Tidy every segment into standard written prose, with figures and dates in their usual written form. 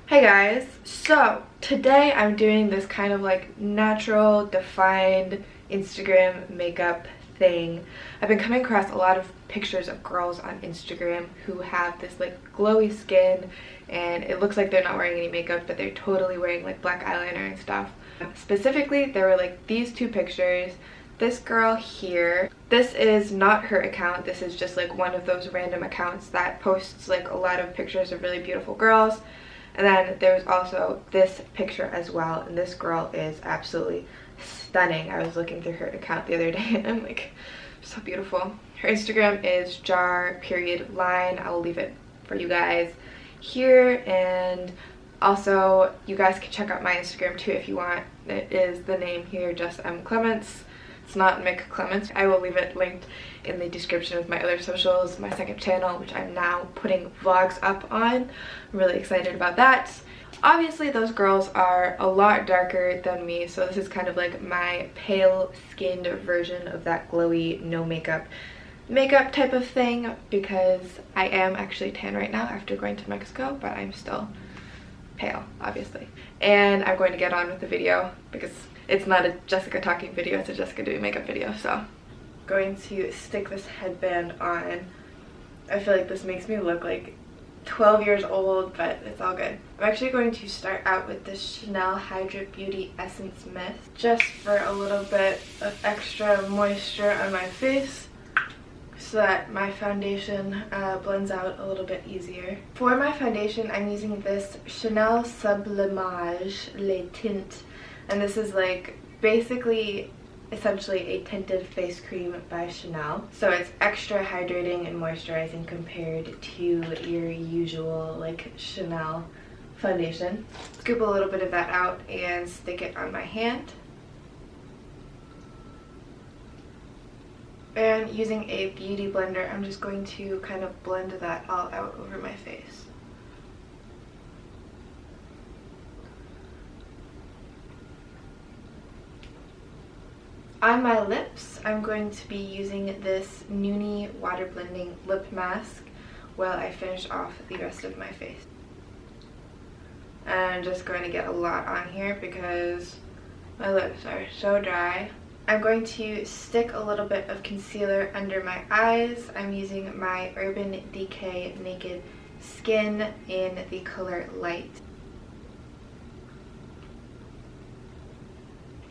Hey guys, so today I'm doing this kind of like natural defined Instagram makeup thing. I've been coming across a lot of pictures of girls on Instagram who have this like glowy skin and it looks like they're not wearing any makeup, but they're totally wearing like black eyeliner and stuff. Specifically, there were like these two pictures. This girl here, this is not her account, this is just like one of those random accounts that posts like a lot of pictures of really beautiful girls. And then there's also this picture as well, and this girl is absolutely stunning. I was looking through her account the other day and I'm like, so beautiful. Her Instagram is jar.line. I will leave it for you guys here, and also you guys can check out my Instagram too if you want. It is the name here, just Clements. It's not Mick Clements. I will leave it linked in the description of my other socials, my second channel, which I'm now putting vlogs up on. I'm really excited about that. Obviously, those girls are a lot darker than me, so this is kind of like my pale-skinned version of that glowy, no makeup type of thing, because I am actually tan right now after going to Mexico, but I'm still pale, obviously. And I'm going to get on with the video because it's not a Jessica talking video, it's a Jessica doing makeup video. So I'm going to stick this headband on. I feel like this makes me look like 12 years old, but it's all good. I'm actually going to start out with this Chanel Hydra Beauty Essence Mist, just for a little bit of extra moisture on my face so that my foundation blends out a little bit easier. For my foundation, I'm using this Chanel Sublimage Le Tint, and this is like basically essentially a tinted face cream by Chanel. So it's extra hydrating and moisturizing compared to your usual like Chanel foundation. Scoop a little bit of that out and stick it on my hand. And using a beauty blender, I'm just going to kind of blend that all out over my face. On my lips, I'm going to be using this NOONI water blending lip mask while I finish off the rest of my face. And I'm just going to get a lot on here because my lips are so dry. I'm going to stick a little bit of concealer under my eyes. I'm using my Urban Decay Naked Skin in the color Light.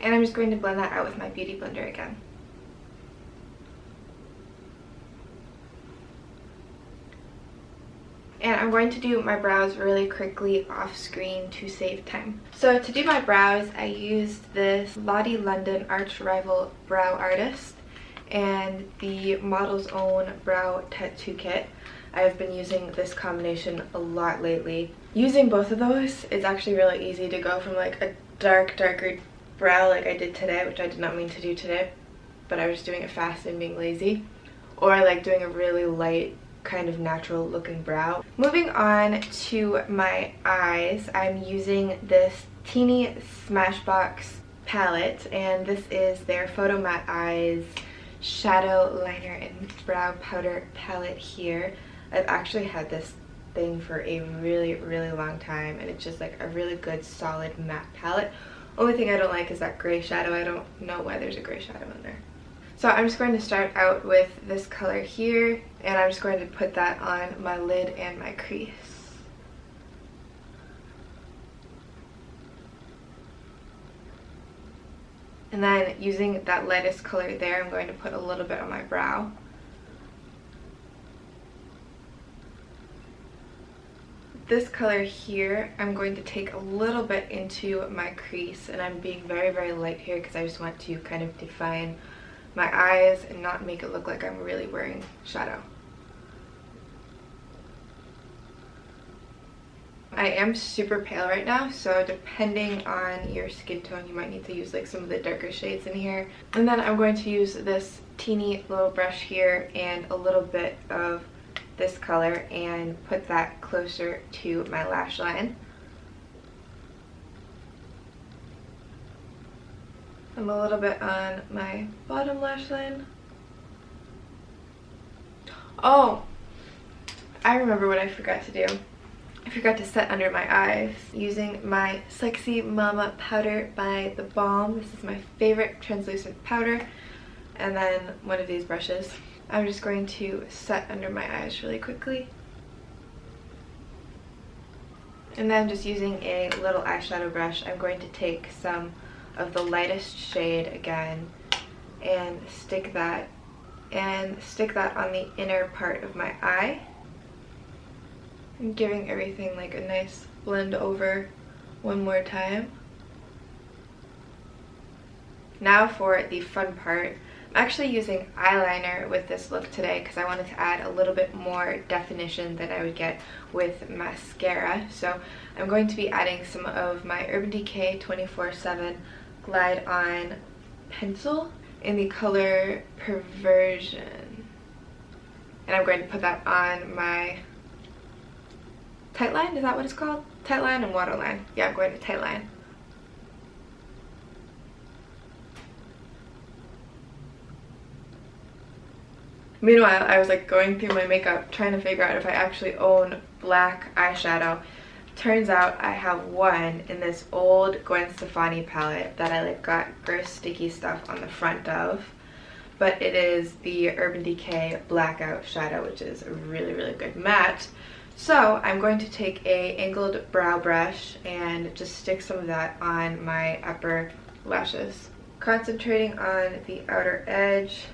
And I'm just going to blend that out with my beauty blender again. And I'm going to do my brows really quickly off screen to save time. So to do my brows, I used this Lottie London Arch Rival Brow Artist and the Model's Own Brow Tattoo Kit. I've been using this combination a lot lately. Using both of those, it's actually really easy to go from like a darker brow like I did today, which I did not mean to do today, but I was doing it fast and being lazy, or like doing a really light kind of natural looking brow. Moving on to my eyes, I'm using this teeny Smashbox palette, and this is their Photo Matte Eyes shadow liner and brow powder palette here. I've actually had this thing for a really long time, and it's just like a really good solid matte palette. Only thing I don't like is that gray shadow. I don't know why there's a gray shadow in there. So I'm just going to start out with this color here, and I'm just going to put that on my lid and my crease. And then using that lightest color there, I'm going to put a little bit on my brow. This color here, I'm going to take a little bit into my crease, and I'm being very light here because I just want to kind of define my eyes and not make it look like I'm really wearing shadow. I am super pale right now, so depending on your skin tone, you might need to use like some of the darker shades in here. And then I'm going to use this teeny little brush here and a little bit of this color and put that closer to my lash line. And a little bit on my bottom lash line. Oh, I remember what I forgot to do. I forgot to set under my eyes using my Sexy Mama powder by The Balm. This is my favorite translucent powder. And then one of these brushes. I'm just going to set under my eyes really quickly. And then just using a little eyeshadow brush, I'm going to take some of the lightest shade again and stick that on the inner part of my eye. I'm giving everything like a nice blend over one more time. Now for the fun part. I'm actually using eyeliner with this look today because I wanted to add a little bit more definition than I would get with mascara. So I'm going to be adding some of my Urban Decay 24/7 Glide On pencil in the color Perversion. And I'm going to put that on my tight line, is that what it's called? Tight line and waterline. Yeah, I'm going to tight line. Meanwhile, I was like going through my makeup trying to figure out if I actually own black eyeshadow. Turns out I have one in this old Gwen Stefani palette that I like got gross sticky stuff on the front of. But it is the Urban Decay Blackout Shadow, which is a really good matte. So I'm going to take a angled brow brush and just stick some of that on my upper lashes. Concentrating on the outer edge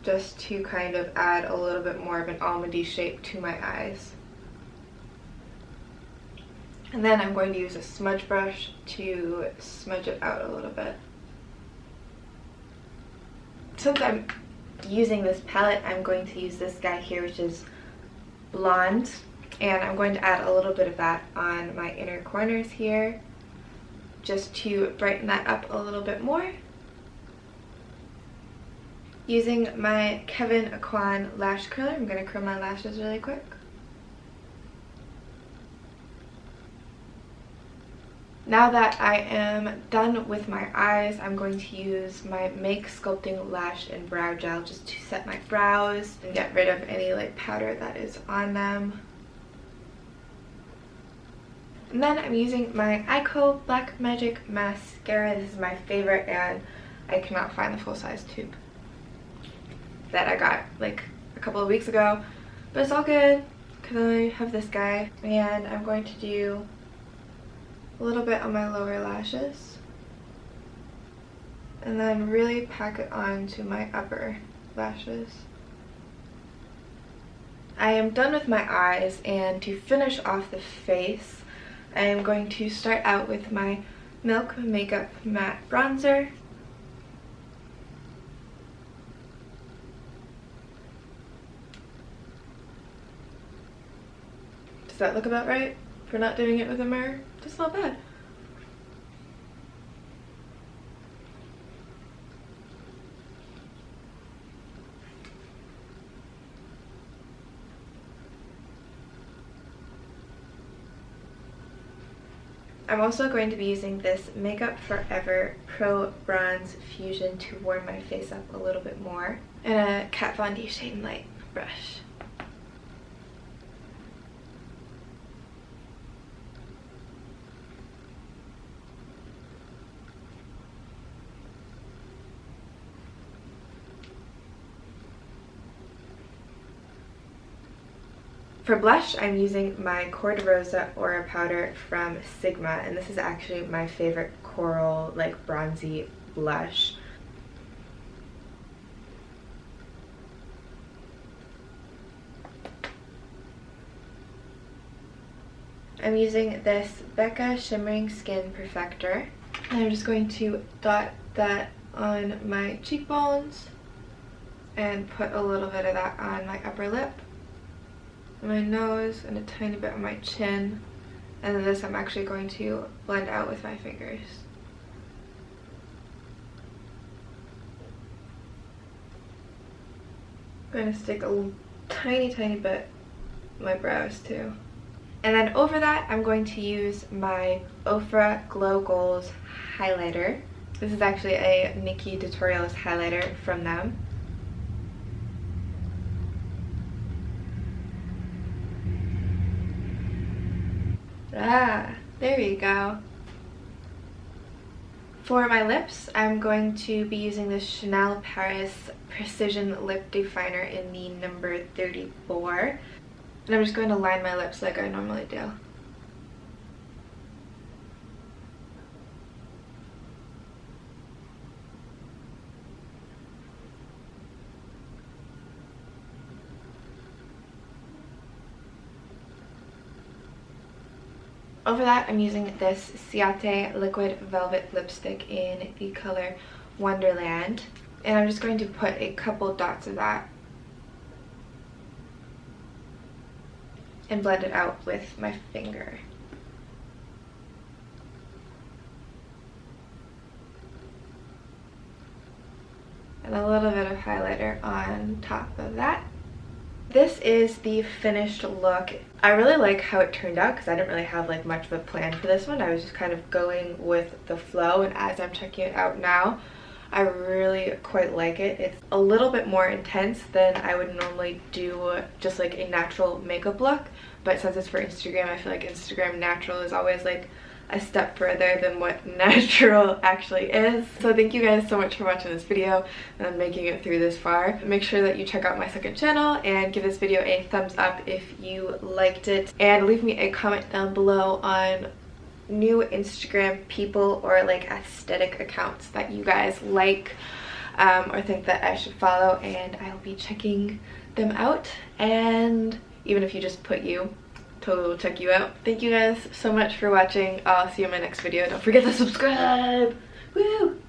just to kind of add a little bit more of an almondy shape to my eyes. And then I'm going to use a smudge brush to smudge it out a little bit. Since I'm using this palette, I'm going to use this guy here, which is Blonde, and I'm going to add a little bit of that on my inner corners here just to brighten that up a little bit more. Using my Kevyn Aucoin lash curler, I'm going to curl my lashes really quick. Now that I am done with my eyes, I'm going to use my Make Sculpting Lash and Brow Gel just to set my brows and get rid of any like powder that is on them. And then I'm using my Eyeko Black Magic Mascara. This is my favorite and I cannot find the full-size tube that I got like a couple of weeks ago. But it's all good because I have this guy. And I'm going to do a little bit on my lower lashes and then really pack it on to my upper lashes. I am done with my eyes, and to finish off the face I am going to start out with my Milk Makeup Matte Bronzer. Does that look about right for not doing it with a mirror? That's not bad. I'm also going to be using this Makeup Forever Pro Bronze Fusion to warm my face up a little bit more, and a Kat Von D Shade and Light brush. For blush, I'm using my Cor de Rosa Aura powder from Sigma, and this is actually my favorite coral, like bronzy blush. I'm using this Becca Shimmering Skin Perfector, and I'm just going to dot that on my cheekbones and put a little bit of that on my upper lip, my nose, and a tiny bit on my chin. And then this I'm actually going to blend out with my fingers. I'm going to stick a tiny bit on my brows too. And then over that I'm going to use my Ofra Glow Goals highlighter. This is actually a Nikkie Tutorials highlighter from them. There you go. For my lips, I'm going to be using this Chanel Paris Precision Lip Definer in the number 34. And I'm just going to line my lips like I normally do. Over that, I'm using this Ciaté Liquid Velvet Lipstick in the color Wonderland. And I'm just going to put a couple dots of that and blend it out with my finger. And a little bit of highlighter on top of that. This is the finished look. I really like how it turned out because I didn't really have like much of a plan for this one. I was just kind of going with the flow, and as I'm checking it out now, I really quite like it. It's a little bit more intense than I would normally do just like a natural makeup look, but since it's for Instagram, I feel like Instagram natural is always like a step further than what natural actually is. So thank you guys so much for watching this video and making it through this far. Make sure that you check out my second channel and give this video a thumbs up if you liked it, and leave me a comment down below on new Instagram people or like aesthetic accounts that you guys like or think that I should follow, and I'll be checking them out. And even if you just put you, totally will check you out. Thank you guys so much for watching. I'll see you in my next video. Don't forget to subscribe. Woo!